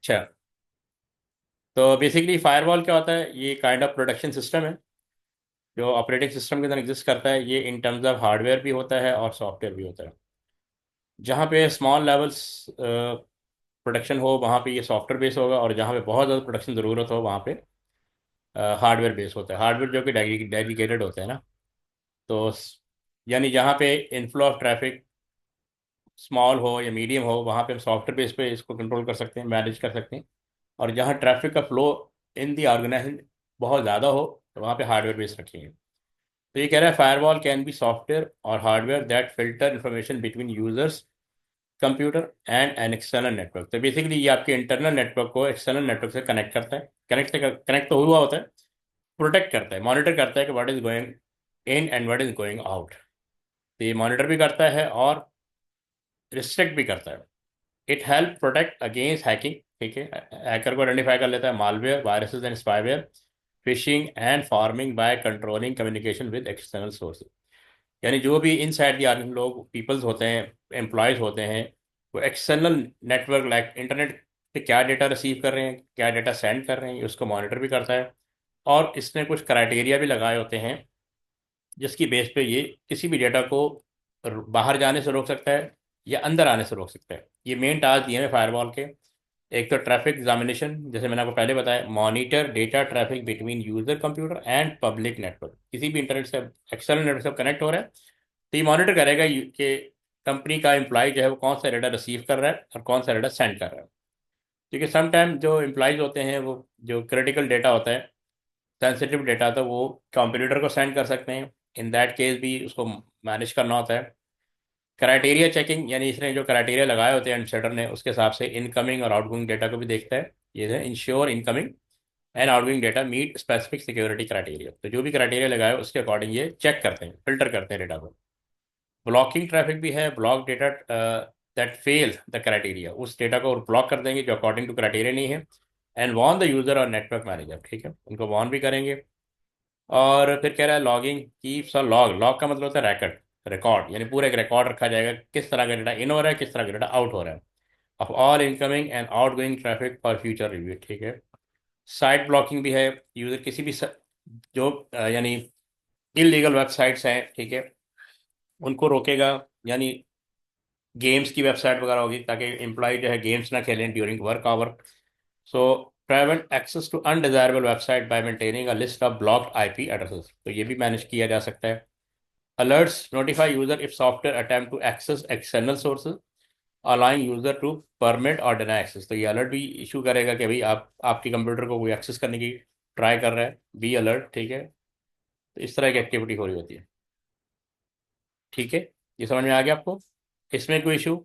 अच्छा। तो basically firewall क्या होता है? ये काइंड ऑफ प्रोटेक्शन सिस्टम है जो ऑपरेटिंग सिस्टम के अंदर एग्जिस्ट करता है। ये इन टर्म्स ऑफ हार्डवेयर भी होता है और सॉफ्टवेयर भी होता है। जहाँ पे स्मॉल लेवल्स प्रोडक्शन हो वहाँ पे ये सॉफ्टवेयर बेस होगा, और जहाँ पे बहुत ज़्यादा प्रोडक्शन ज़रूरत हो वहाँ पे हार्डवेयर बेस होता है। हार्डवेयर जो कि डेडिकेटेड होते हैं ना। तो यानी जहाँ पे इनफ्लो ऑफ ट्रैफिक स्मॉल हो या मीडियम हो वहाँ पे हम सॉफ्टवेयर बेस पे इसको कंट्रोल कर सकते हैं, मैनेज कर सकते हैं। और जहाँ ट्रैफिक का फ्लो इन दी ऑर्गेनाइजेशन बहुत ज़्यादा हो तो वहाँ पे हार्डवेयर बेस रखेंगे। तो ये कह रहा है फायरवॉल कैन बी सॉफ्टवेयर और hardware that filter information between users computer and an external network. तो बेसिकली ये आपके इंटरनल नेटवर्क को एक्सटर्नल नेटवर्क से कनेक्ट करता है। कनेक्ट तो हुआ होता है, प्रोटेक्ट करता है, मॉनिटर करता है कि what is going in and what is going out. तो ये मॉनिटर भी करता है और रिस्ट्रिक्ट भी करता है। It help protect against hacking. ठीक है, हैकर को आइडेंटिफाई कर लेता है malware, viruses and spyware, fishing and farming by controlling communication with external sources. यानी जो भी इन साइड दी आर्मी लोग पीपल्स होते हैं, एम्प्लॉयज़ होते हैं, वो एक्सटर्नल नेटवर्क लाइक इंटरनेट पे क्या डेटा रिसीव कर रहे हैं, क्या डेटा सेंड कर रहे हैं, उसको मॉनिटर भी करता है। और इसने कुछ क्राइटेरिया भी लगाए होते हैं जिसकी बेस पे ये किसी भी डेटा को बाहर जाने से रोक सकता है या अंदर आने से रोक सकता है। ये मेन टास्क दिए हैं फायरवॉल के। एक तो ट्रैफिक एग्जामिनेशन, जैसे मैंने आपको पहले बताया, monitor data traffic between user computer and public network. किसी भी इंटरनेट से एक्सटर्नल नेटवर्क से कनेक्ट हो रहा है तो ये मॉनिटर करेगा कि कंपनी का एम्प्लॉय जो है वो कौन सा डाटा रिसीव कर रहा है और कौन सा डाटा सेंड कर रहा है। क्योंकि समटाइम जो एम्प्लॉयज़ होते हैं वो जो क्रिटिकल डेटा होता है, सेंसिटिव डेटा, तो वो कंप्यूटर को सेंड कर सकते हैं। इन दैट केस भी उसको मैनेज करना होता है। क्राइटेरिया चेकिंग, यानी इसने जो क्राइटेरिया लगाए होते हैं एडमिनिस्ट्रेटर ने उसके हिसाब से इनकमिंग और आउटगोइंग डेटा को भी देखता है। ये है ensure incoming and outgoing data meet specific security criteria. तो जो भी क्राइटेरिया लगाए उसके अकॉर्डिंग ये चेक करते हैं, फिल्टर करते हैं डेटा को। ब्लॉकिंग ट्रैफिक भी है, block data that fell the criteria. उस डेटा को ब्लॉक कर देंगे जो अकॉर्डिंग टू क्राइटेरिया नहीं है। एंड वॉर्न द यूजर और नेटवर्क मैनेजर। ठीक है, उनको वॉर्न भी करेंगे। और फिर कह रहा है logging keeps a log. Log का मतलब होता है रिकॉर्ड, रिकॉर्ड यानी पूरा एक रिकॉर्ड रखा जाएगा किस तरह का डेटा इन हो रहा है, किस तरह का डेटा आउट हो रहा है, of all incoming and out going traffic for future review. ठीक है। साइट ब्लॉकिंग भी है। यूजर किसी भी जो यानी इलीगल वेबसाइट्स हैं, ठीक है, उनको रोकेगा। यानी गेम्स की वेबसाइट वगैरह होगी ताकि एम्प्लॉय जो है गेम्स ना खेलें during work hour. So prevent access to undesirable website by maintaining a list of blocked IP addresses। तो ये भी मैनेज किया जा सकता है। Alerts notify user if software attempt to access external sources, allowing user to permit or deny access। तो ये alert भी इशू करेगा कि भाई आपके कंप्यूटर को कोई एक्सेस करने की ट्राई कर रहा है, बी अलर्ट। ठीक है, तो इस तरह की एक्टिविटी हो रही होती है। ठीक है, ये समझ में आ गया आपको? इसमें कोई issue,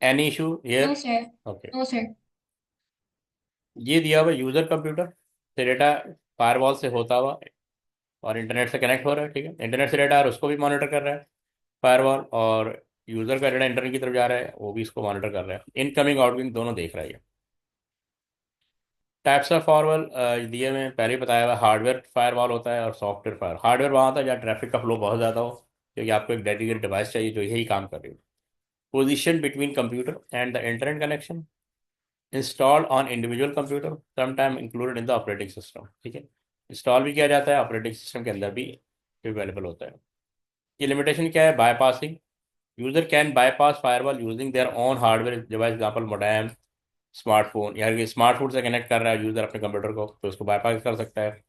any issue no here? Sir. Okay. No sir. ये दिया हुआ यूजर कंप्यूटर से डेटा फायरवॉल से होता हुआ और इंटरनेट से कनेक्ट हो रहा है। ठीक है, इंटरनेट से डेटा आ रहा है उसको भी मॉनिटर कर रहा है फायरवॉल, और यूज़र का डेटा इंटरनेट की तरफ जा रहा है वो भी इसको मॉनिटर कर रहा है। इनकमिंग आउटगोइंग दोनों देख रहा है ये। टाइप्स ऑफ फायरवॉल दिए मैं पहले ही बताया हुआ, हार्डवेयर फायरवॉल होता है और सॉफ्टवेयर फायर। हार्डवेयर वहाँ होता है जहाँ ट्रैफिक का फ्लो बहुत ज़्यादा हो, क्योंकि आपको एक डेडिकेटेड डिवाइस चाहिए जो यही काम कर रही हो। Position between computer and the internet connection, installed on individual computer, sometime included in the operating system. ठीक है, इंस्टॉल भी किया जाता है, ऑपरेटिंग सिस्टम के अंदर भी अवेलेबल होता है। ये लिमिटेशन क्या है? Bypassing. User can bypass firewall using their own hardware device, example modem, smartphone. यार ये स्मार्टफोन से कनेक्ट कर रहा है यूजर अपने कंप्यूटर को तो उसको बाईपास कर सकता है।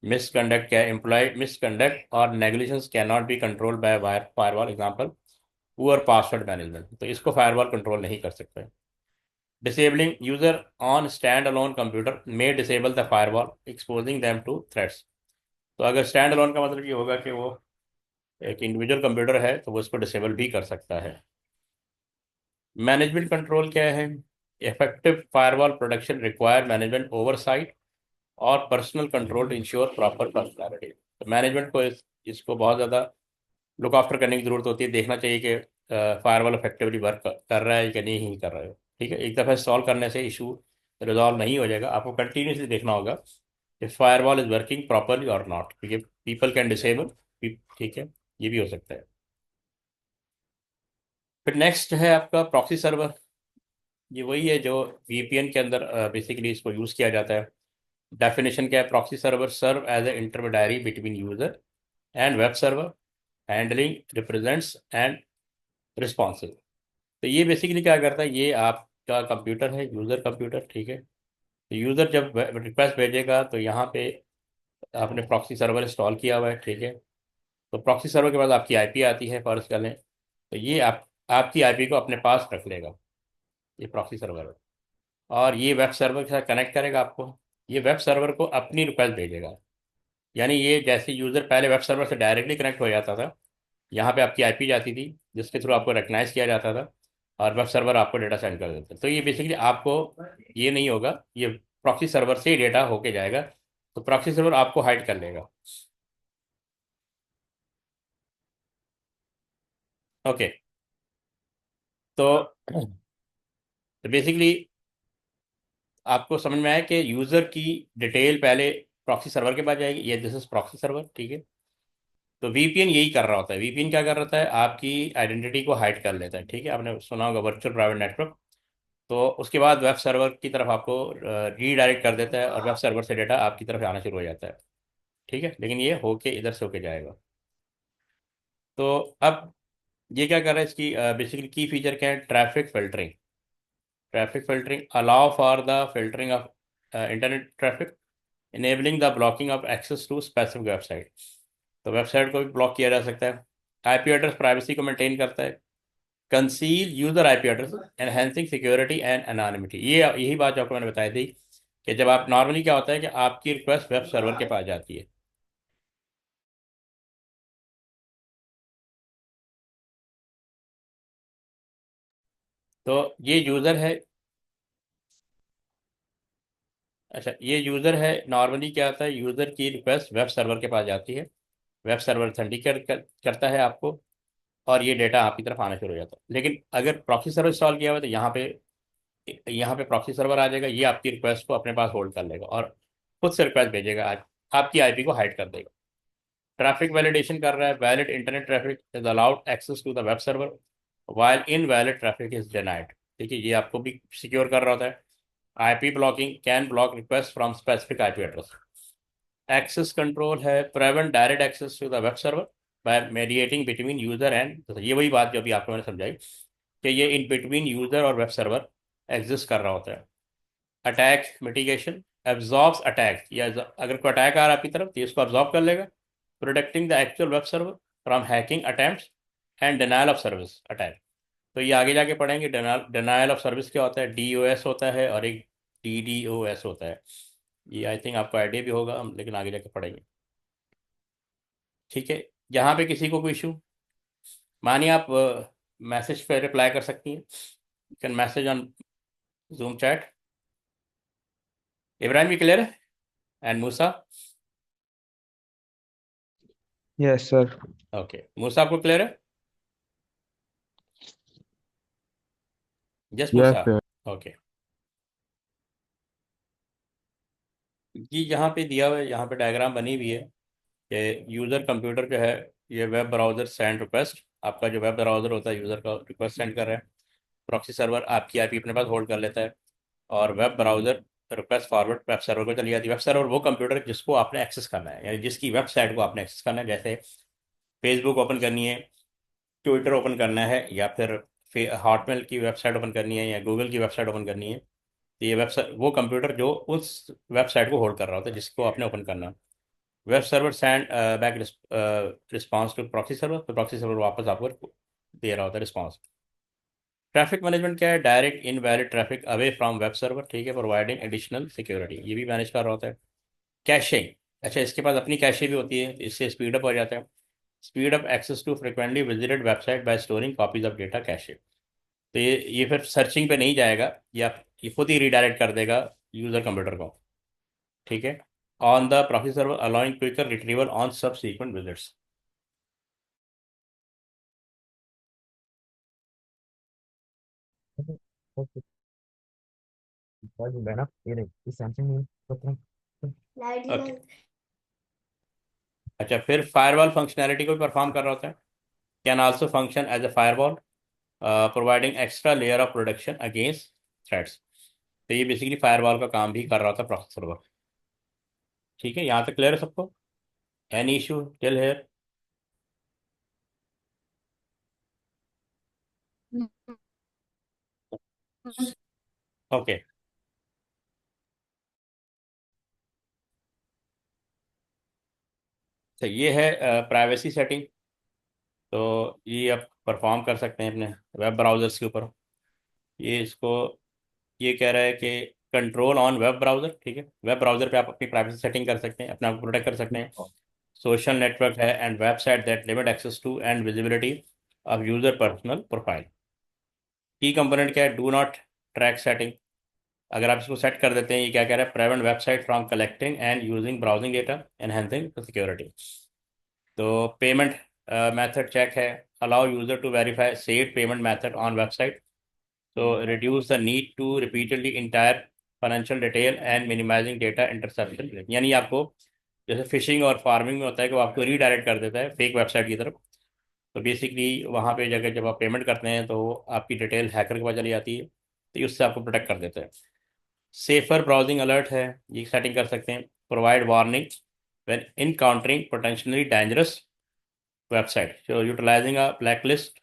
मिसकंडक्ट क्या है? एम्प्लॉय मिसकंडक्ट और negligence can not be controlled by wire firewall, example poor password management. तो इसको फायरवॉल कंट्रोल नहीं कर सकता। Disabling user on stand alone computer may disable the firewall exposing them to threats. तो अगर स्टैंड अलोन का मतलब ये होगा कि वो एक इंडिविजुअल कंप्यूटर है तो वो इसको डिसेबल भी कर सकता है। मैनेजमेंट कंट्रोल क्या है? Effective firewall protection require management oversight और personal control to ensure proper functionality. तो मैनेजमेंट को इसको बहुत ज़्यादा लुक आफ्टर करने की ज़रूरत होती है, देखना चाहिए कि फायरवॉल इफेक्टिवली वर्क कर रहा है कि नहीं कर रहा है। ठीक है, एक दफ़ा सॉल्व करने से इशू रिजॉल्व नहीं हो जाएगा, आपको कंटिन्यूसली देखना होगा कि फायरवॉल इज वर्किंग प्रॉपरली और नॉट, क्योंकि पीपल कैन डिसेबल। ठीक है, ये भी हो सकता है। फिर नेक्स्ट है आपका प्रॉक्सी सर्वर। ये वही है जो वीपीएन के अंदर बेसिकली इसको यूज़ किया जाता है। डेफिनेशन क्या है? Proxy server serve as a intermediary between user and web server, handling represents and responsive. तो ये बेसिकली क्या करता है, ये आपका कंप्यूटर है, यूज़र कंप्यूटर, ठीक है। तो यूज़र जब रिक्वेस्ट भेजेगा तो यहाँ पे आपने प्रॉक्सी सर्वर इंस्टॉल किया हुआ है, ठीक है। तो प्रॉक्सी सर्वर के बाद आपकी आईपी आती है, फर्ज कर लें। तो ये आपकी आईपी को अपने पास रख लेगा, ये प्रॉक्सी सर्वर है। और ये वेब सर्वर के साथ कनेक्ट करेगा आपको। ये वेब सर्वर को अपनी रिक्वेस्ट भेजेगा। यानी ये जैसे यूज़र पहले वेब सर्वर से डायरेक्टली कनेक्ट हो जाता था, यहाँ पे आपकी आईपी जाती थी जिसके थ्रू आपको रिकग्नाइज किया जाता था, और वेब सर्वर आपको डेटा सेंड कर देता है। तो ये बेसिकली आपको ये नहीं होगा, ये प्रॉक्सी सर्वर से ही डेटा होके जाएगा। तो प्रॉक्सी सर्वर आपको हाइड कर लेगा। ओके। तो बेसिकली आपको समझ में आया कि यूज़र की डिटेल पहले प्रॉक्सी सर्वर के पास जाएगी। ये दिस इज प्रॉक्सी सर्वर, ठीक है। तो वीपीएन यही कर रहा होता है। वीपीएन क्या कर रहा है, आपकी आइडेंटिटी को हाइड कर लेता है, ठीक है। आपने सुना होगा वर्चुअल प्राइवेट नेटवर्क। तो उसके बाद वेब सर्वर की तरफ आपको रीडायरेक्ट कर देता है, और वेब सर्वर से डेटा आपकी तरफ आना शुरू हो जाता है, ठीक है। लेकिन ये होके इधर से होके जाएगा। तो अब ये क्या कर रहा है, इसकी बेसिकली की फीचर क्या है? Traffic filtering. Traffic filtering allow for the filtering of internet traffic, enabling the blocking of access to specific website. तो वेबसाइट को भी ब्लॉक किया जा सकता है। आईपी एड्रेस प्राइवेसी को मेंटेन करता है। Conceal user IP address, enhancing security and anonymity. ये यही बात जो आपको मैंने बताई थी कि जब आप नॉर्मली क्या होता है कि आपकी रिक्वेस्ट वेब सर्वर के पास जाती है। तो ये यूज़र है। अच्छा, ये यूज़र है। नॉर्मली क्या होता है, यूज़र की रिक्वेस्ट वेब सर्वर के पास जाती है। वेब सर्वर ऑथेंटिकेट करता है आपको, और ये डेटा आपकी तरफ आना शुरू हो जाता है। लेकिन अगर प्रॉक्सी सर्वर इंस्टॉल किया हुआ है तो यहाँ पे प्रॉक्सी सर्वर आ जाएगा। ये आपकी रिक्वेस्ट को अपने पास होल्ड कर लेगा और खुद से रिक्वेस्ट भेजेगा, आज आपकी आईपी को हाइड कर देगा। ट्रैफिक वैलिडेशन कर रहा है। Valid internet traffic is allowed access to the web server while invalid traffic is denied. देखिए, ये आपको भी सिक्योर कर रहा होता है। IP blocking can block request from specific IP address. Access control है। Prevent direct access to the web server by mediating between user and, ये वही बात जो अभी आपको मैंने समझाई कि ये इन बिटवीन यूजर और वेब सर्वर एग्जिस्ट कर रहा होता है। अटैक मिटिगेशन एब्जॉर्ब्स अटैक, या अगर कोई अटैक आ रहा है आपकी तरफ तो ये इसको अब्जॉर्ब कर लेगा। Protecting the actual web server from hacking attempts and denial of service attack. तो ये आगे जाके पढ़ेंगे। डिनायल ऑफ सर्विस क्या होता है, डीओएस होता है, और एक डीडीओएस होता है। ये आई थिंक आपको आइडिया भी होगा, हम लेकिन आगे जाके पढ़ेंगे, ठीक है। यहाँ पे किसी को कोई इशू, मानिए आप मैसेज पे रिप्लाई कर सकती हैं। You can message on Zoom chat. Ibrahim भी क्लियर है, and Musa. Yes sir. Okay, Musa आपको क्लियर है? Just yes Musa. Sir. Okay. ये यहाँ पे दिया हुआ है, यहाँ पे डायग्राम बनी हुई है कि यूज़र कंप्यूटर जो है, ये वेब ब्राउज़र सेंड रिक्वेस्ट, आपका जो वेब ब्राउज़र होता है यूज़र का रिक्वेस्ट सेंड कर रहा है। प्रॉक्सी सर्वर आपकी आईपी अपने पास होल्ड कर लेता है, और web browser request forward web server को चली जाती है। वेब सर्वर वो कंप्यूटर जिसको आपने एक्सेस करना है, यानी जिसकी वेबसाइट को आपने एक्सेस करना है। जैसे फेसबुक ओपन करनी है, ट्विटर ओपन करना है, या फिर हॉटमेल की वेबसाइट ओपन करनी है, या गूगल की वेबसाइट ओपन करनी है। तो ये वेबसाइट वो कंप्यूटर जो उस वेबसाइट को होल्ड कर रहा होता है जिसको आपने ओपन करना है। Web server send back response to proxy server, तो प्रॉक्सी सर्वर वापस आपको दे रहा होता है रिस्पॉन्स। ट्रैफिक मैनेजमेंट क्या है, direct invalid traffic away from web server, ठीक है, प्रोवाइडिंग एडिशनल सिक्योरिटी, ये भी मैनेज कर रहा होता है। कैशिंग, अच्छा, इसके पास अपनी कैशे भी होती है, इससे स्पीड अप हो जाता है। Speed up access to frequently visited website by storing copies of data cache. तो ये फिर सर्चिंग पे नहीं जाएगा, या ये खुद ही रिडायरेक्ट कर देगा यूज़र कंप्यूटर को, ठीक है। On the proxy server allowing quicker retrieval on subsequent visits. Okay. अच्छा, फिर फायरवॉल फंक्शनैलिटी को भी परफॉर्म कर रहा होता है। Can also function as a firewall, providing extra layer of protection against threads. तो ये बेसिकली फायरवॉल का काम भी कर रहा था प्रोसेसर वर्क। ठीक है, यहाँ तक क्लियर है सबको? Any issue till here? Okay. तो ये है प्राइवेसी सेटिंग। तो ये आप परफॉर्म कर सकते हैं अपने वेब ब्राउज़र्स के ऊपर। ये इसको ये कह रहा है कि कंट्रोल ऑन वेब ब्राउज़र। ठीक है, वेब ब्राउज़र पे आप अपनी प्राइवेसी सेटिंग कर सकते हैं, अपने आप को प्रोटेक्ट कर सकते हैं। सोशल नेटवर्क है and website that limit access to and visibility of user personal profile. Key component क्या है? Do not track setting. अगर आप इसको सेट कर देते हैं, ये क्या कह रहा है? Prevent website from collecting and using browsing data, enhancing security. तो पेमेंट मेथड चेक है। Allow user to verify save payment method on website. तो reduce the need to repeatedly entire financial detail and minimizing data interception. यानी आपको जैसे fishing और farming में होता है कि वो आपको रीडायरेक्ट कर देता है फेक वेबसाइट की तरफ। तो बेसिकली वहाँ पे जगह जब आप पेमेंट करते हैं तो आपकी डिटेल हैकर के पास चली जाती है, तो ये उससे आपको प्रोटेक्ट कर देता है। सेफर ब्राउजिंग अलर्ट है, ये सेटिंग कर सकते हैं। Provide warning when encountering potentially dangerous website, so utilizing a blacklist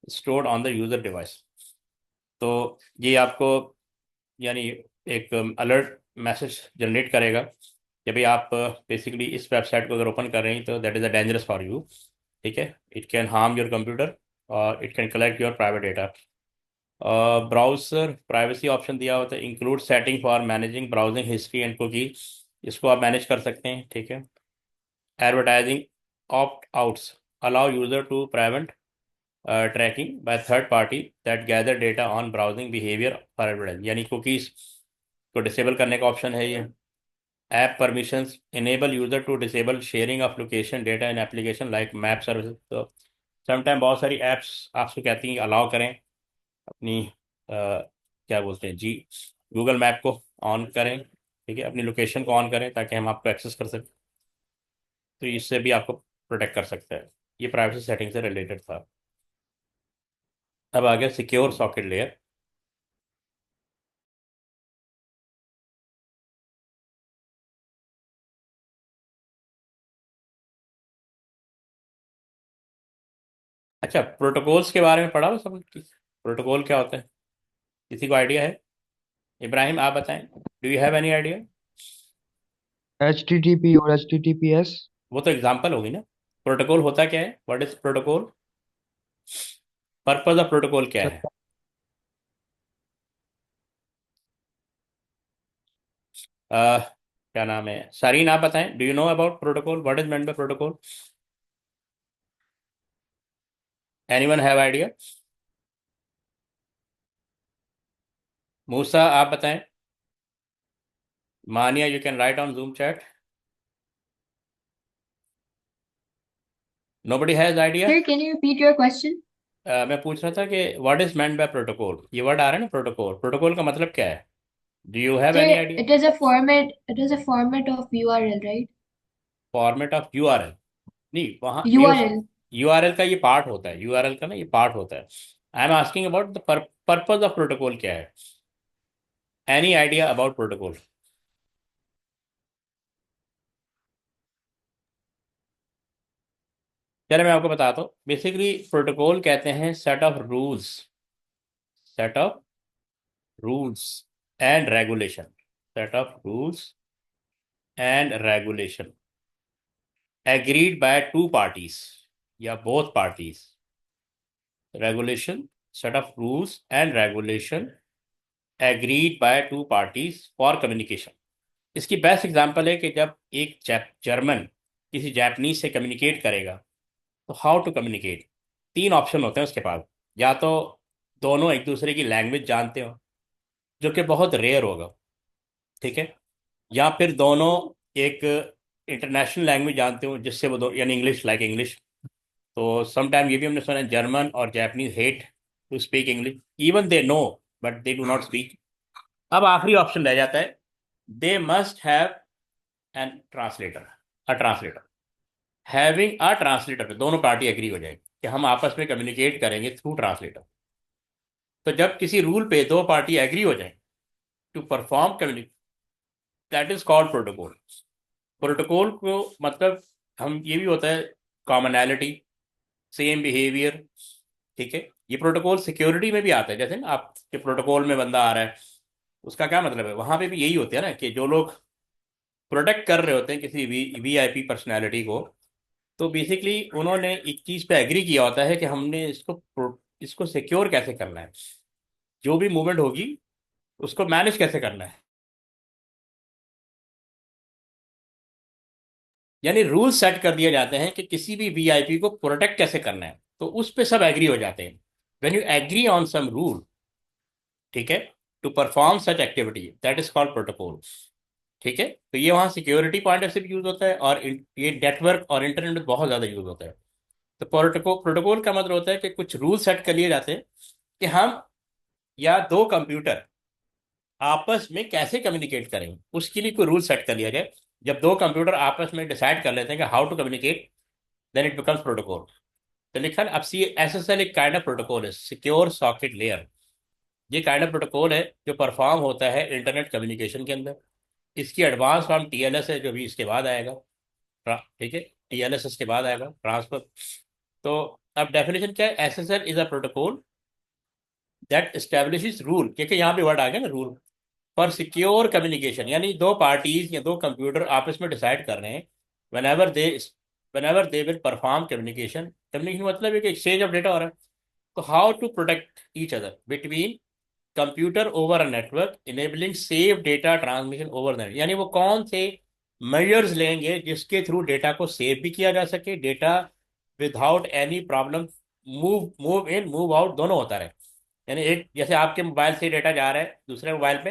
stored on the user device। तो ये आपको यानी एक अलर्ट मैसेज जनरेट करेगा कि भाई आप बेसिकली इस वेबसाइट को अगर ओपन कर रहे हैं तो that is a dangerous for you. ठीक है, it can harm your computer और it can collect your private data. Browser privacy option दिया होता है, include setting for managing browsing history and cookie. इसको आप मैनेज कर सकते हैं। ठीक है। Advertising opt outs allow user to prevent tracking by third party that gather data on browsing behaviour for advertising, यानी कुकीज़ को डिसेबल करने का ऑप्शन है ये। App permissions enable user to disable sharing of location data in application like map services. तो sometime बहुत सारी apps आपसे कहती हैं कि अलाउ करें अपनी क्या बोलते हैं जी, गूगल मैप को ऑन करें। ठीक है, अपनी लोकेशन को ऑन करें ताकि हम आपको एक्सेस कर सकें। तो इससे भी आपको प्रोटेक्ट कर सकता है। ये प्राइवेसी सेटिंग से रिलेटेड था। अब आ गया सिक्योर सॉकेट लेयर। अच्छा, प्रोटोकॉल्स के बारे में पढ़ा हो सब? प्रोटोकॉल क्या होता है, किसी को आइडिया है? इब्राहिम आप बताएं, do you have any idea? HTTP और HTTPS। वो तो एग्जांपल होगी ना। प्रोटोकॉल होता क्या है? What is protocol? Purpose of protocol क्या सर, है? क्या नाम है, सारीन आप बताएं, do you know about protocol? What is meant by protocol? Anyone have idea? Musa आप बताएं। Maniya you can write on Zoom chat. Nobody has idea? Sir, can you repeat your question? मैं पूछ रहा था कि what is meant by protocol. ये word आ रहा है ना, प्रोटोकॉल। प्रोटोकॉल का मतलब क्या है? Do you have any Sir, idea? it is a format. It is a format of URL, right? Format of URL? नहीं, वहाँ ये उस URL. यूआरएल का ये पार्ट होता है, यूआरएल का ना ये पार्ट होता है। I am asking about the purpose of protocol क्या है? Any idea about protocol? चलो मैं आपको बताता हूँ। बेसिकली प्रोटोकॉल कहते हैं set of rules, set of rules and regulation, set of rules and regulation agreed by two parties या both parties. Regulation, set of rules and regulation agreed by two parties for communication. इसकी best example है कि जब एक German किसी Japanese से communicate करेगा तो हाउ टू कम्युनिकेट। तीन ऑप्शन होते हैं उसके पास। या तो दोनों एक दूसरे की लैंग्वेज जानते हो, जो कि बहुत रेयर होगा। ठीक है। या फिर दोनों एक इंटरनेशनल लैंग्वेज जानते हो जिससे वो दो, यानी इंग्लिश, लाइक इंग्लिश। तो समटाइम ये भी हमने सुना है, जर्मन और Japanese hate to speak English, even they know but they do not speak. अब आखिरी ऑप्शन रह जाता है, they must have an translator, a translator. Having a translator पे दोनों पार्टी एग्री हो जाएगी कि हम आपस में कम्युनिकेट करेंगे थ्रू ट्रांसलेटर। तो जब किसी रूल पे दो पार्टी एग्री हो जाए to perform communication, that is called protocol. Protocol को मतलब हम ये भी होता है कॉमनैलिटी, सेम बिहेवियर। ठीक है, ये प्रोटोकॉल सिक्योरिटी में भी आता है। जैसे ना आपके प्रोटोकॉल में बंदा आ रहा है, उसका क्या मतलब है, वहां पे भी यही होते हैं ना कि जो लोग प्रोटेक्ट कर रहे होते हैं किसी वीआईपी पर्सनैलिटी को, तो बेसिकली उन्होंने एक चीज पे एग्री किया होता है कि हमने इसको सिक्योर कैसे करना है, जो भी मूवमेंट होगी उसको मैनेज कैसे करना है। यानी रूल सेट कर दिए जाते हैं कि किसी भी वीआईपी को प्रोटेक्ट कैसे करना है, तो उस पे सब एग्री हो जाते हैं। When you agree on some rule, ठीक है, to perform such activity, that is called protocol. ठीक है, तो ये वहाँ सिक्योरिटी पॉइंट ऑफ से भी यूज होता है, और ये नेटवर्क और इंटरनेट में बहुत ज़्यादा यूज होता है। तो प्रोटोकॉल प्रोटोकॉल का मतलब होता है कि कुछ रूल सेट कर लिए जाते हैं कि हम या दो कंप्यूटर आपस में कैसे कम्युनिकेट करेंगे, उसके लिए कोई रूल सेट कर लिया जाए। जब दो कंप्यूटर आपस में डिसाइड कर लेते हैं कि how to communicate, then it becomes protocol. तो लिखा ना, अब सी एस एस एल एक काइंड ऑफ प्रोटोकॉल है, सिक्योर सॉकेट लेयर। ये काइंड ऑफ प्रोटोकॉल है जो परफॉर्म होता है इंटरनेट कम्युनिकेशन के अंदर। इसकी एडवांस फॉर्म टीएलएस है, जो भी इसके बाद आएगा। ठीक है, टीएलएस इसके बाद आएगा, ट्रांसफर। तो अब डेफिनेशन क्या है, SSL is a protocol that establishes rule, क्योंकि यहाँ पे वर्ड आ गया ना रूल, फॉर सिक्योर कम्युनिकेशन। यानी दो पार्टीज या दो कंप्यूटर आपस में डिसाइड कर रहे हैं whenever they whenever they will perform communication। Communication मतलब है कि एक्सचेंज ऑफ डेटा हो रहा है। तो how to protect each other between computer over a network enabling safe data transmission over net. यानी वो कौन से मेजर्स लेंगे जिसके थ्रू डेटा को सेव भी किया जा सके, data without any problem move move in move out दोनों होता रहे। यानी एक जैसे आपके मोबाइल से डेटा जा रहा है दूसरे मोबाइल पे,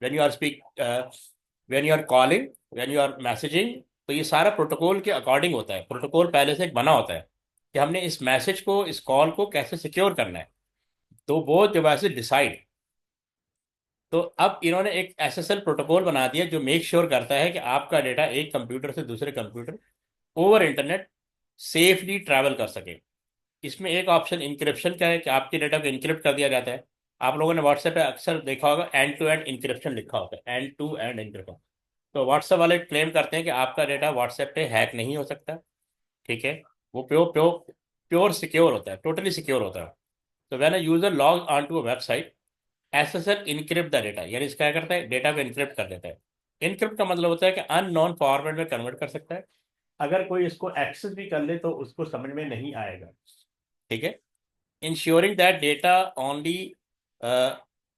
when you are speak, when you are calling, when you are messaging, तो ये सारा प्रोटोकॉल के अकॉर्डिंग होता है। प्रोटोकॉल पहले से एक बना होता है कि हमने इस मैसेज को, इस कॉल को कैसे सिक्योर करना है। तो वो डिवाइसेस डिसाइड। तो अब इन्होंने एक एसएसएल प्रोटोकॉल बना दिया जो मेक श्योर करता है कि आपका डेटा एक कंप्यूटर से दूसरे computer over internet safely travel कर सके। इसमें एक ऑप्शन इंक्रिप्शन का है कि आपके डेटा को इंक्रिप्ट कर दिया जाता है। आप लोगों ने व्हाट्सएप पे अक्सर देखा होगा एंड टू एंड इंक्रिप्शन लिखा होता है, एंड टू एंड इंक्रिप्शन। तो व्हाट्सएप वाले क्लेम करते हैं कि आपका डेटा व्हाट्सएप पे हैक नहीं हो सकता। ठीक है, वो प्योर प्योर प्योर सिक्योर होता है, टोटली सिक्योर होता है। तो when a user log on to a website, SSL encrypt the data, यानी इसका क्या करता है, डेटा को इनक्रिप्ट कर देता है। इनक्रिप्ट का मतलब होता है कि अननोन फॉर्मेट में कन्वर्ट कर सकता है। अगर कोई इसको एक्सेस भी कर ले तो उसको समझ में नहीं आएगा। ठीक है, ensuring that data only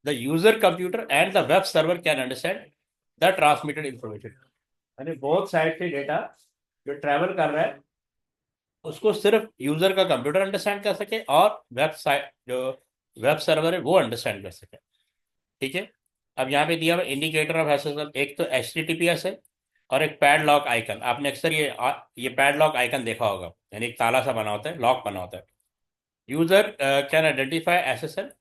the user computer and the web server can understand the transmitted information। यानी बहुत साइड से डेटा जो ट्रैवल कर रहा है उसको सिर्फ यूजर का कंप्यूटर अंडरस्टैंड कर सके, और वेबसाइट जो वेब सर्वर है वो अंडरस्टैंड कर सके। ठीक है, अब यहाँ पे दिया हुआ इंडिकेटर ऑफ एसएसएल, एक तो HTTPS है और एक पैडलॉक आइकन। आपने अक्सर ये पैडलॉक आइकन देखा होगा, यानी एक ताला सा बना होता है, लॉक बना होता है। User can identify SSL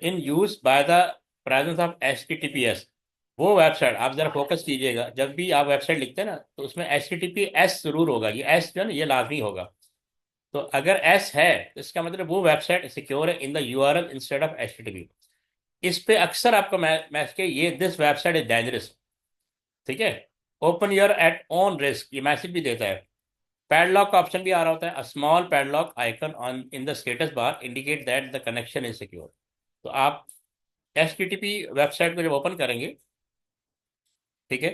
in use by the presence of HTTPS। वो वेबसाइट आप जरा फोकस कीजिएगा, जब भी आप वेबसाइट लिखते हैं ना तो उसमें HTTPS जरूर होगा, ये एस जो है ना ये लाजमी होगा। तो अगर एस है तो इसका मतलब वो वेबसाइट सिक्योर है in the URL instead of HTTP। इस पे अक्सर आपको मैच के ये दिस वेबसाइट इज डेंजरस। ठीक है, open your at own risk, ये मैसेज भी देता है। पैडलॉक का ऑप्शन भी आ रहा होता है, a small padlock icon on in the status bar indicate that the connection is secure. तो आप HTTP वेबसाइट को जब ओपन करेंगे, ठीक है,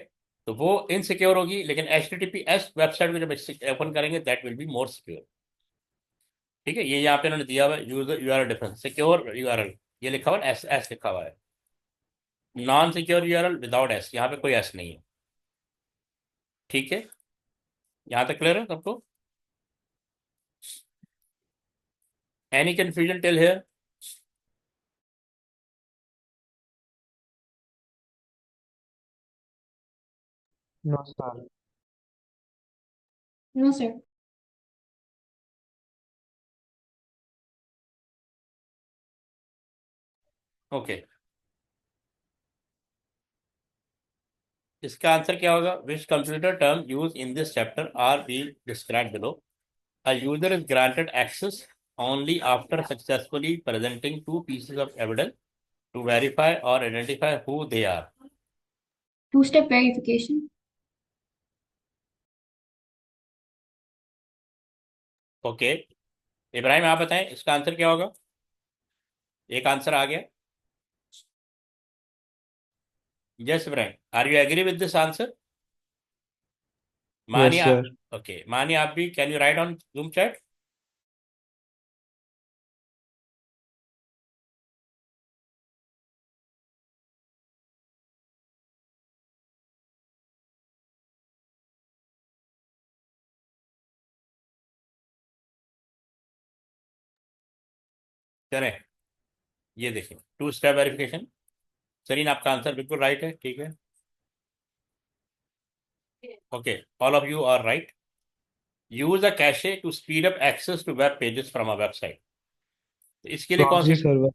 तो वो इनसिक्योर होगी, लेकिन HTTPS वेबसाइट को जब ओपन करेंगे that will be more secure. ठीक है, ये यहाँ पे उन्होंने दिया हुआ है user URL difference, secure URL ये लिखा हुआ है, एस एस लिखा हुआ है। Non secure URL without S, यहाँ पे कोई एस नहीं है। ठीक है, यहाँ तक क्लियर है सबको? Any confusion till here? No, sir. No, sir. Okay, इसका आंसर क्या होगा, which computer term use in this chapter are be describe below. A user is granted access only after successfully presenting two pieces of evidence to verify or identify who they are. Two-step verification. Okay, Ibrahim आप बताएं इसका answer क्या होगा? एक answer आ गया। Yes Ibrahim, are you agree with this answer? Yes, मानिए sir. Okay, मानिए आप भी, can you write on Zoom chat? करें, ये देखिए टू स्टेप वेरिफिकेशन। सरीन आपका आंसर बिल्कुल राइट है, ठीक है। Okay, all of you are right. Use a cache to speed up access to web pages from a website. इसके लिए कौन सी? Proxy server.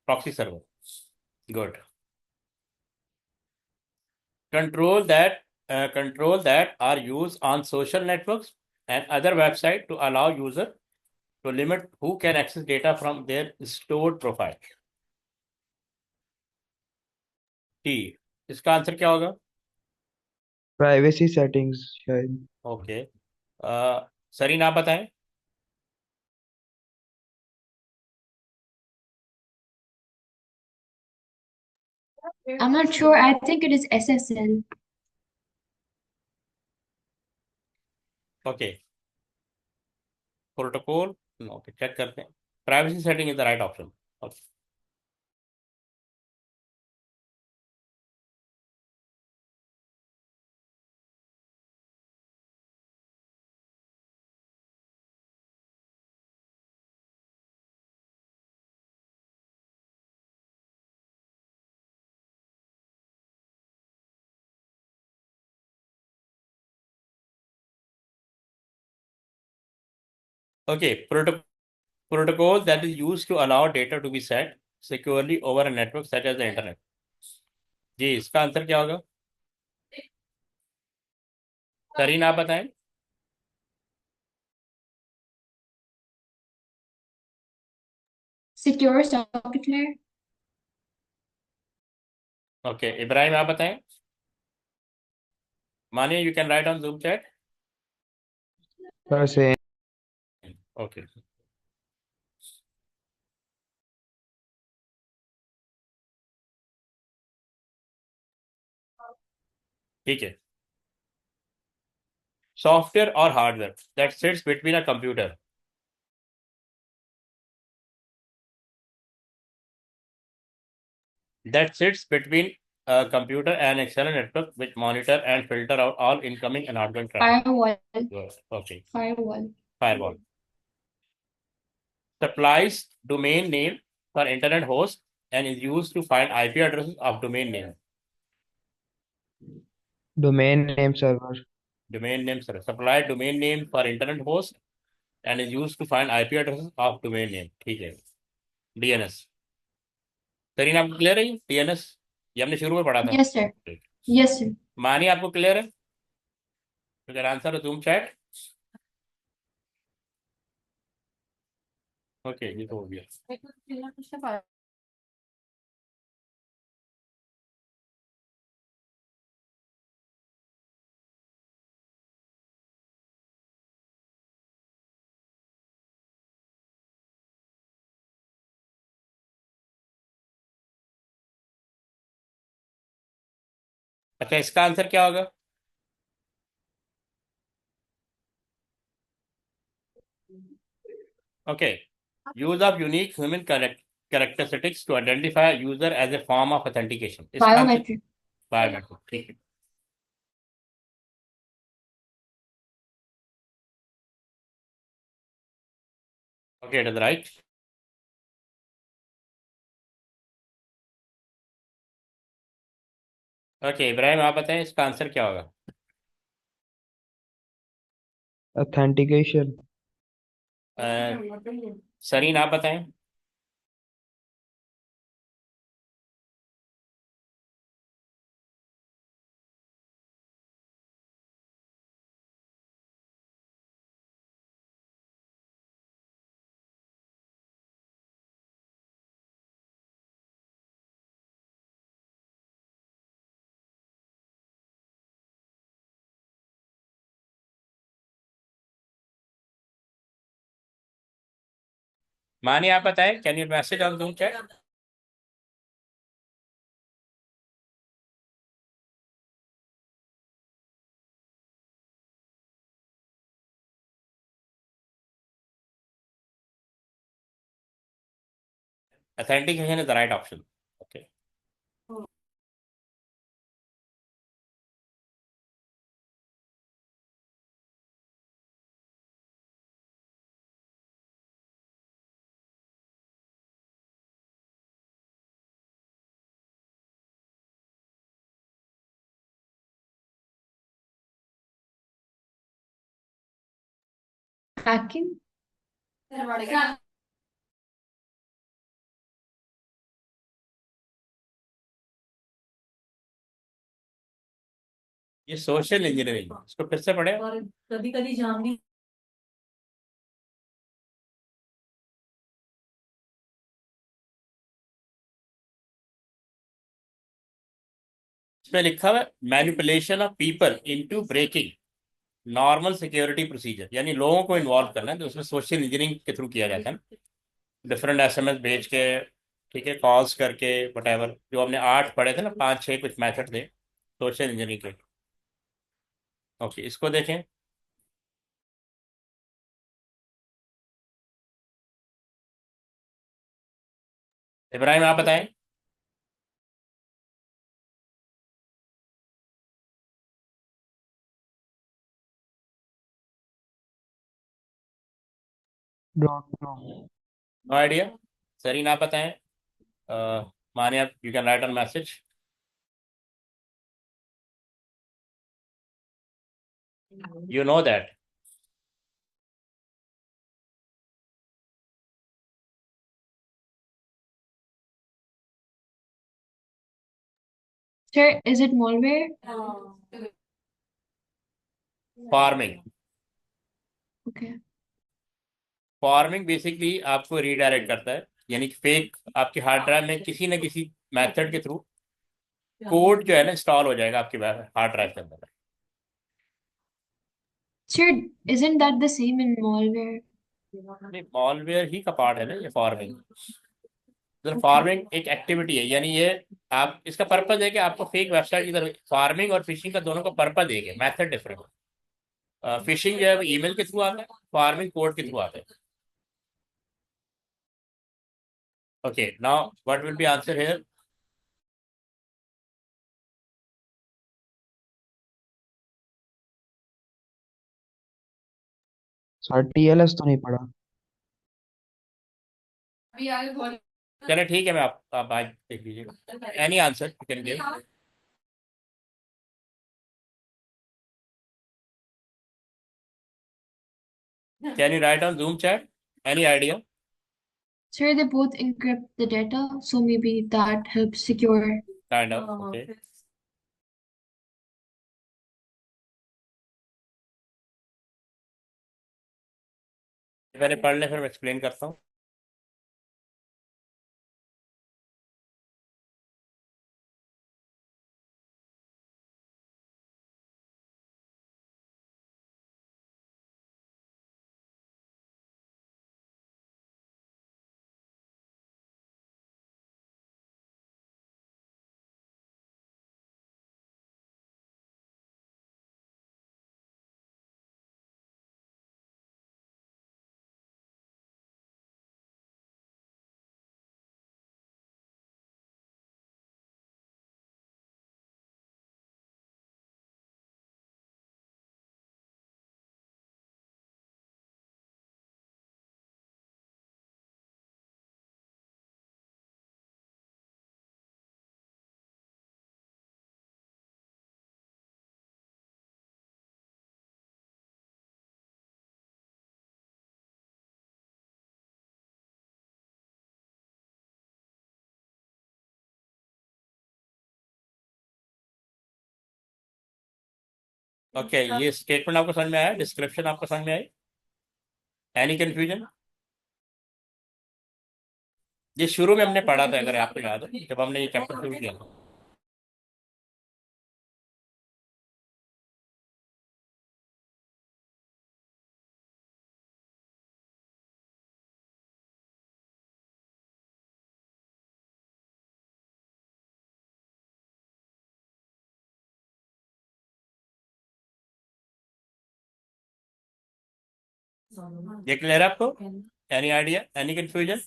Proxy server. Good. Control that are use on social networks and other website to allow user to limit who can access data from their stored profile. टी, इसका answer क्या होगा? Privacy settings शायद. Okay, Sareen आप बताएं। I'm not sure. I think it is SSL. Okay, protocol. Okay, check करते हैं। Privacy setting is the right option. Okay, protocol that is used to allow data to be sent securely over a network such as the internet। जी, इसका answer क्या होगा? सरीन आप बताएं। Secure socket layer. Okay, Ibrahim आप बताएं। मानिए you can write on Zoom chat. Sir, same. Okay, ठीक है। सॉफ्टवेयर और hardware that sits between a computer, that sits between a computer and external network which monitor and filter out all incoming and outgoing traffic. Firewall. Yes, okay, Firewall. firewall. Supplies domain name for internet host and is used to find IP addresses of domain name. Domain name server. Domain name, sir. Supply domain name for internet host and is used to find IP addresses of domain name. ठीक है। DNS। तरीन आपको clear है? DNS ये हमने शुरू में पढ़ा था। Yes, sir. Yes, sir. मानी आपको क्लियर है? तो क्या आंसर है? Zoom chat. ओके, ये तो हो गया। अच्छा, इसका आंसर क्या होगा? Okay. Use of unique human characteristics to identify a user as a form of authentication। इसका आंसर Biometric. बायोमेट्रिक, ठीक है। Okay, it is right. Okay, Ibrahim आप बताएं इसका आंसर क्या होगा? Authentication. सरीन आप बताएं। मानी आप बताएं, can you message on Zoom chat? Authentication is the right option. Okay. Hacking? ये सोशल इंजीनियरिंग, इसको फिर से पढ़े। और कभी कभी जाम भी। इसमें लिखा हुआ है manipulation of people into breaking normal security procedure, यानी लोगों को इन्वॉल्व करना है, तो उसमें सोशल इंजीनियरिंग के थ्रू किया जाता है ना, डिफरेंट एसएमएस भेज के, ठीक है, कॉल्स करके, वटेवर जो हमने 8 पढ़े थे ना, 5-6 कुछ मेथड थे सोशल इंजीनियरिंग के। ओके, इसको देखें। इब्राहिम आप बताएं। Don't know. No idea. Sareen आप बताएं। माने आप, you can write on message. You know that. Sir, is it malware? Pharming. Okay. Pharming basically आपको रीडायरेक्ट करता है, यानी कि फेक आपके हार्ड ड्राइव में किसी न किसी मेथड के थ्रू कोड जो है ना इंस्टॉल हो जाएगा आपके हार्ड ड्राइव के अंदर। Sir, isn't that the same in malware? Malware ही का पार्ट है ना ये फार्मिंग। तो Okay. फार्मिंग एक एक्टिविटी है, यानी ये आप, इसका पर्पज है कि आपको फेक वेबसाइट की तरफ, फार्मिंग और फिशिंग का दोनों का पर्पज एक है, मेथड डिफरेंट है। फिशिंग जो है वो ईमेल के थ्रू आता है, फार्मिंग कोड के थ्रू आता है। Okay, now what will be answer here? Sir TLS तो नहीं पढ़ा। चलो ठीक है, मैं आप आज देख लीजिएगा, any answer you can give. Can you write on Zoom chat? Any idea? Sir, they both encrypt the data, so maybe that helps secure. Kind of, okay. पहले पढ़ ले, फिर मैं एक्सप्लेन करता हूँ। ओके, ये स्टेटमेंट आपको समझ में आया, डिस्क्रिप्शन आपको समझ में आई? Any confusion? ये शुरू में हमने पढ़ा था, अगर आपको याद है, जब हमने ये चैप्टर शुरू किया था। ये क्लियर है आपको? Any idea, any confusion?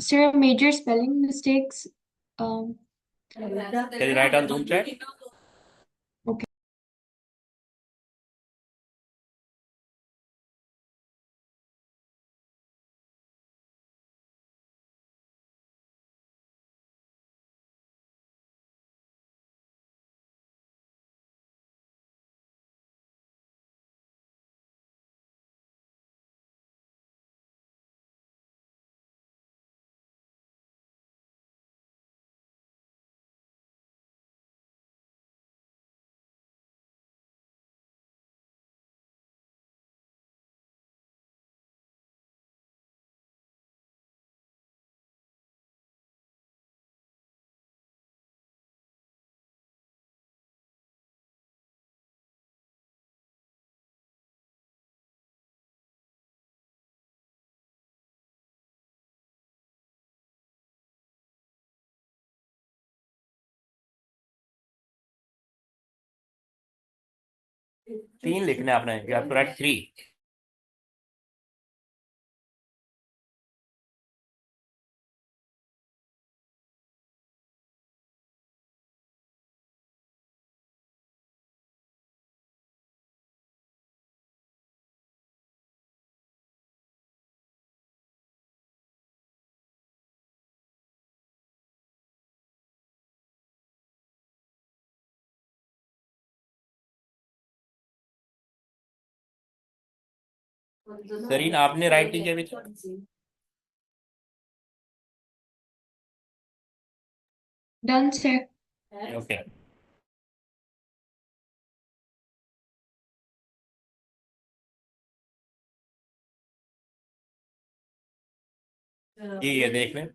Sir, major spelling mistakes. Um, Can you write on Zoom chat? okay. तीन लिखने आपने, you have to write 3। Sareen, आपने राइट नहीं किया अभी तक? Done, sir. ओके, ये देख लें।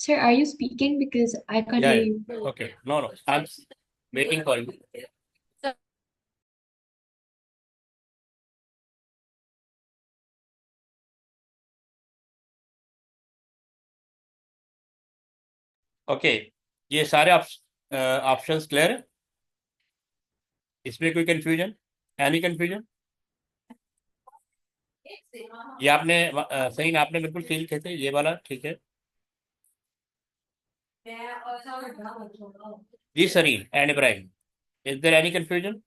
Sir, are you speaking? Because I can't या hear you. Okay, no no, I am waiting for you. Okay, ये सारे ऑप्शंस क्लियर है? इसमें कोई कंफ्यूजन, एनी कंफ्यूजन? ये आपने सही, आपने बिल्कुल ठीक लिखे थे, ये वाला ठीक है जी। Sareen and Ibrahim, is there any confusion?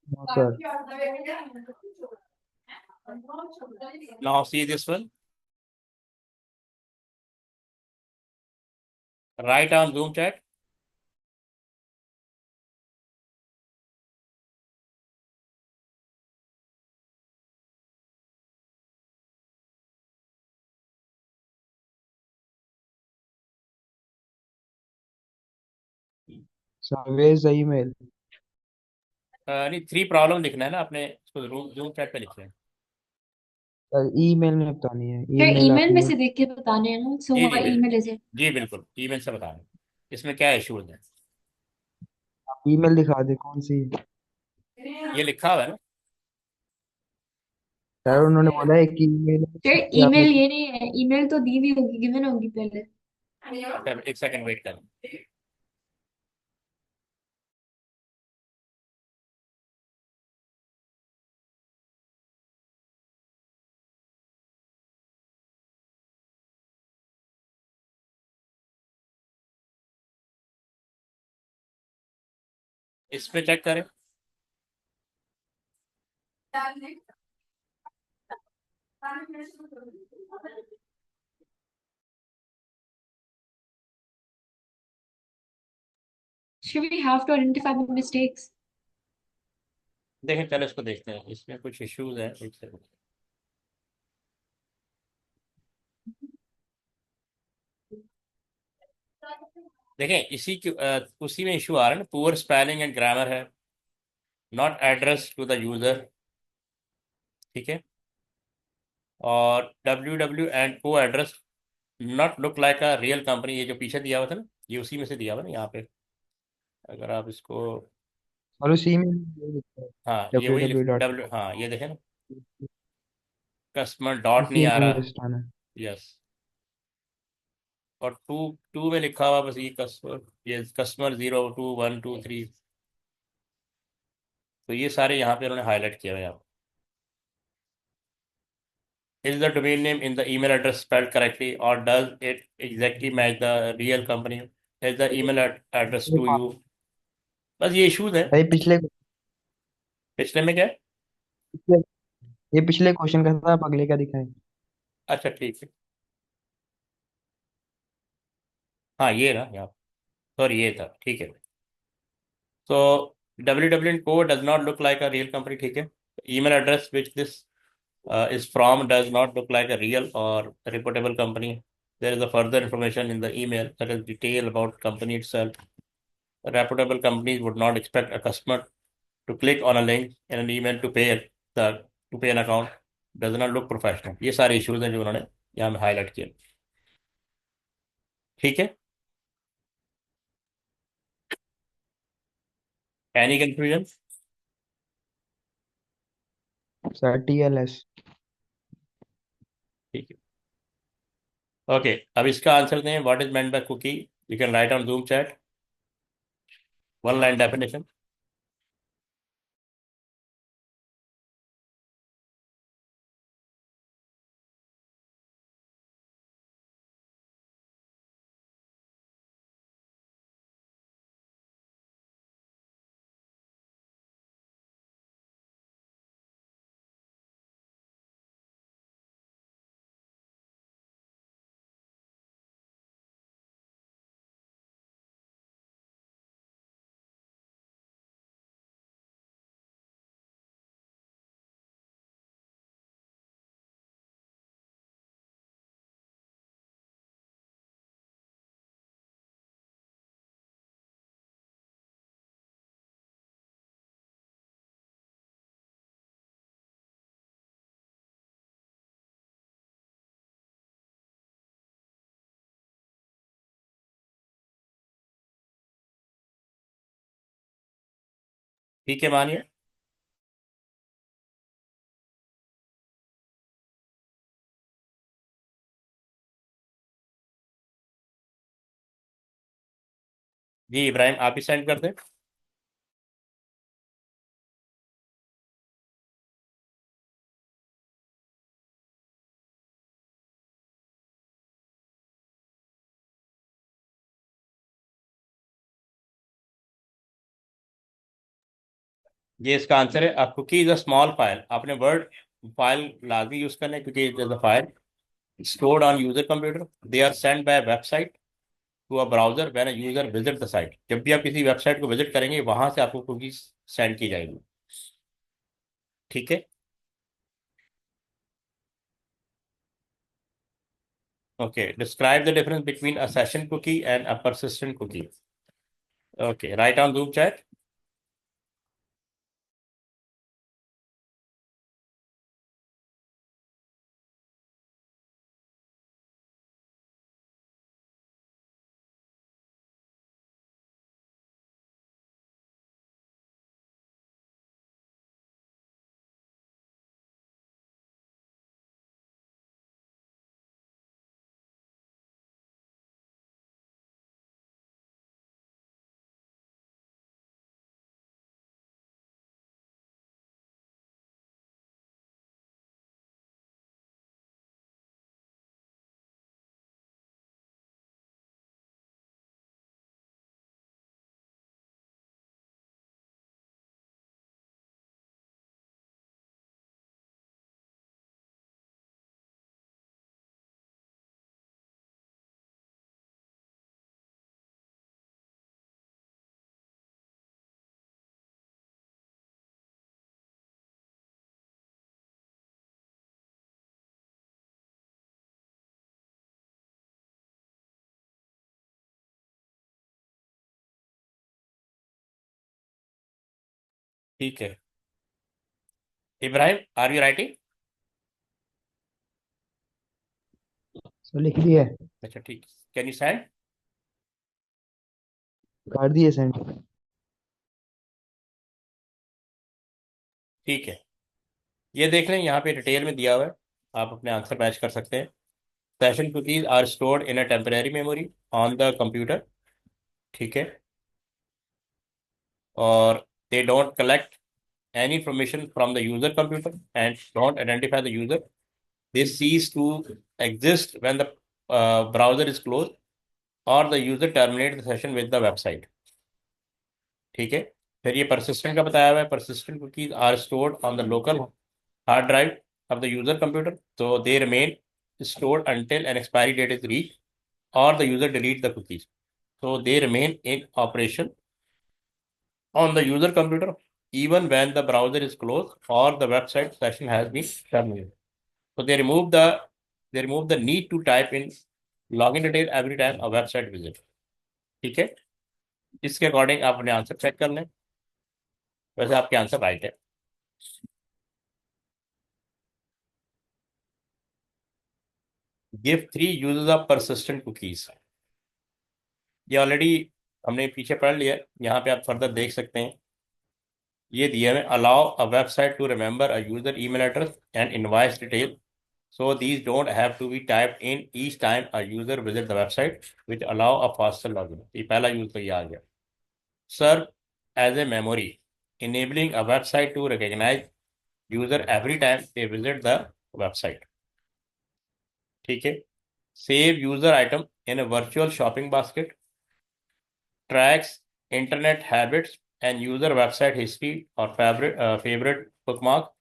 No sir. Now see this one, write on Zoom chat. Sir where is the email? नहीं, 3 प्रॉब्लम लिखना है ना आपने, इसको जूम चैट पे लिखना है। सर ईमेल में बतानी है, Sir, ईमेल email में आपने। से देख के बताने हैं ना. So ji ji what email is it? जी बिल्कुल, ईमेल से बता दें इसमें क्या इशूज है। आप ईमेल दिखा दे कौन सी। ये लिखा हुआ है ना? सर उन्होंने बोला है कि ईमेल Sir, कि आपने। email ये नहीं है. Email तो दी हुई होगी, given होगी पहले. अच्छा, एक सेकंड वेट करें। इस पे चेक करें। Should we have to identify the mistakes? देखें, चलो इसको देखते हैं, इसमें कुछ इश्यूज हैं, एक सेकंड। देखें, उसी में इशू आ रहा है ना, पुअर स्पेलिंग एंड ग्रामर है, not address to the user. ठीक है। और www and address not look like a real company, ये जो पीछे दिया हुआ था ना, ये उसी में से दिया हुआ ना यहाँ पे। अगर आप इसको, और उस ईमेल में ये लिखा है हाँ ये डब्ल्यू वही डब्ल्यू डॉट डब्ल्यू, हाँ ये देखें ना, कस्टमर डॉट इसी नहीं आ में रहा। लिस्ट आना है। यस। और टू टू में लिखा हुआ बस, ये कस्टमर 02 1 2 3। तो ये सारे यहाँ पे उन्होंने हाईलाइट किया हुआ है। Is the domain name in the email address spelled correctly, or does it exactly match the real company? Is the email address ये to पा- you? बस ये इश्यूज है। भाई पिछले पिछले में क्या है? पिछले ये पिछले क्वेश्चन का था, आप अगले का दिखाएं। अच्छा ठीक है। हाँ ये ना यहाँ, सॉरी ये था, ठीक है। तो www को does not look like a real company, ठीक है। Email address which this is from does not look like a real or reportable company. There is a further information in the email that is detail about company itself. Reputable companies would not expect a customer to click on a link in an email the to pay an account. Does not look professional. ये सारे issues हैं जो उन्होंने यहाँ में highlight किए। ठीक है। Any confusion? Sir TLS। ठीक है। ओके, अब इसका आंसर दें, what is meant by cookie. You can write on Zoom chat, one line definition. ठीक है, मानिए। जी इब्राहिम, आप ही सेंड कर दें। ये इसका आंसर है। अब cookie is a small file, आपने वर्ड फाइल लाजमी यूज करना है, क्योंकि it is a file stored on user computer. They are sent by a website to a browser when a user visit the site. जब भी आप किसी website को विजिट करेंगे, वहां से आपको कुकीज सेंड की जाएगी। ठीक है। Okay, describe the difference between a session cookie and a persistent cookie. Okay, write on Zoom chat. ठीक है। Ibrahim, are you writing? Sir लिख दिया है। अच्छा ठीक। Can you send? कर दिए सेंड। ठीक है। ये देख लें, यहाँ पे डिटेल में दिया हुआ है, आप अपने आंसर मैच कर सकते हैं। Session cookies are stored in a temporary memory on the computer. ठीक है। और they don't collect any information from the user computer and don't identify the user. They cease to exist when the browser is closed or the user terminates the session with the website. ठीक है। फिर ये persistent का बताया हुआ है, persistent cookies are stored on the local hard drive of the user computer, so they remain stored until an expiry date is reached or the user deletes the cookies. So they remain in operation on the user computer even when the browser is closed or the website session has been terminated. So they remove the need to type in login detail every time a website visit. ठीक है। इसके according आप अपने answer check कर लें। वैसे आपके answer right है। Give 3 uses of persistent cookies. ये ऑलरेडी हमने पीछे पढ़ लिया है, यहाँ पे आप फर्दर देख सकते हैं। ये दिया है, allow a website to remember a user email address and invoice detail, so these don't have to be typed in each time a user visit the website, which allow a faster login. ये पहला use तो ये आ गया। Serve as a memory, enabling a website to recognize user every time they visit the website. ठीक है। Save user item in a virtual shopping basket, tracks internet habits and user website history or favorite bookmark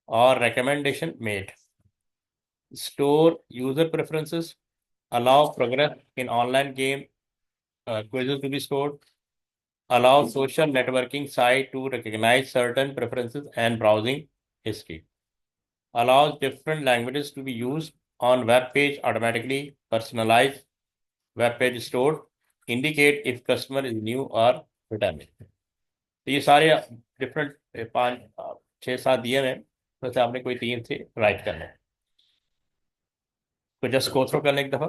or recommendation made. Store user preferences, allow progress in online game quizzes to be stored, allow social networking site to recognize certain preferences and browsing history, allows different languages to be used on web page automatically, personalize web page stored, indicate if customer is new or returning. तो ये सारे different 5 6 7 दिए हुए हैं, वैसे आपने कोई 3 से राइट करना है। तो जस्ट गो थ्रू करने एक दफ़ा।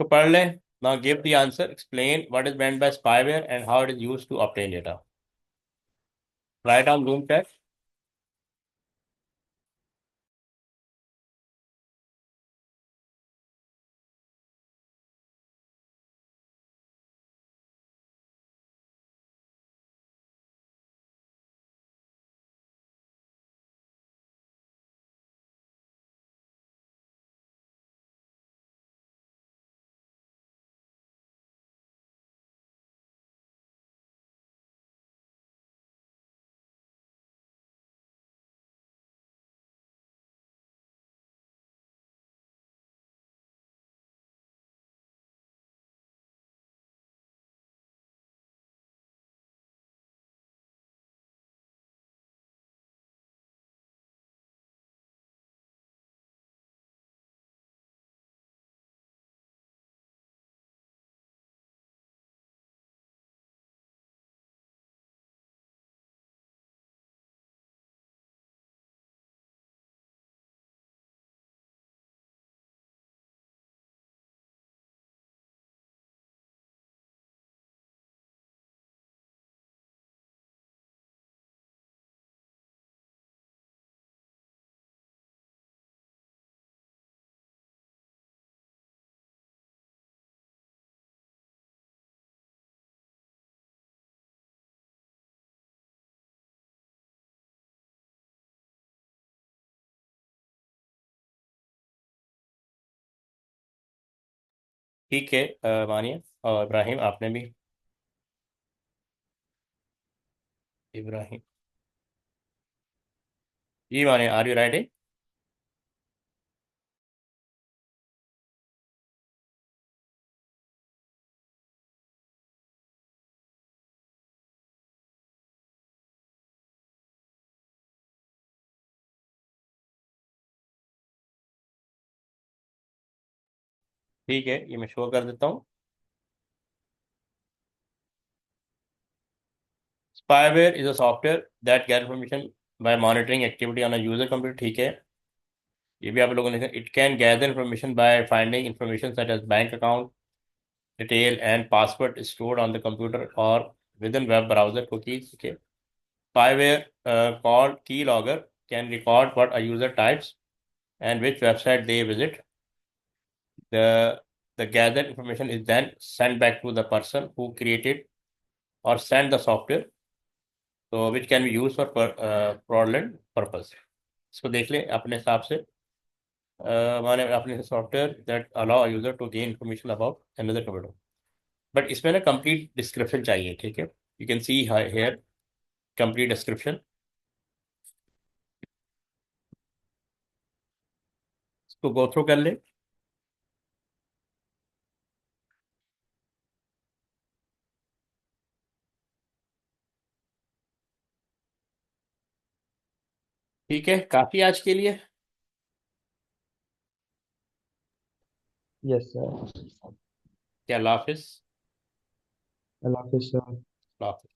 तो पढ़ लें। Now give the answer. Explain what is meant by spyware and how it is used to obtain data. Write on Zoom chat. ठीक है। मानिए और इब्राहिम आपने भी। इब्राहिम जी मानिए, आर यू राइटिंग? ठीक है, ये मैं शो कर देता हूँ। Spyware is a software that gather information by monitoring activity on a user computer. ठीक है, ये भी आप लोगों ने, it can gather information by finding information such as bank account detail and password stored on the computer और within web browser cookies. ठीक है, spyware called keylogger can record what a user types and which website they visit. The gathered information is then sent back to the person who created or sent the software, so which can be used for fraudulent purpose. इसको देख ले अपने हिसाब से। माने अपने software that allow user to gain information about another computer. But इसमें ना कंप्लीट डिस्क्रिप्शन चाहिए। ठीक है, you can see here complete description, इसको गो थ्रू कर ले। ठीक है, काफ़ी आज के लिए। Yes sir. क्या, अल्लाह हाफिज़। अल्लाह हाफिज़ सर। अल्लाह हाफिज़।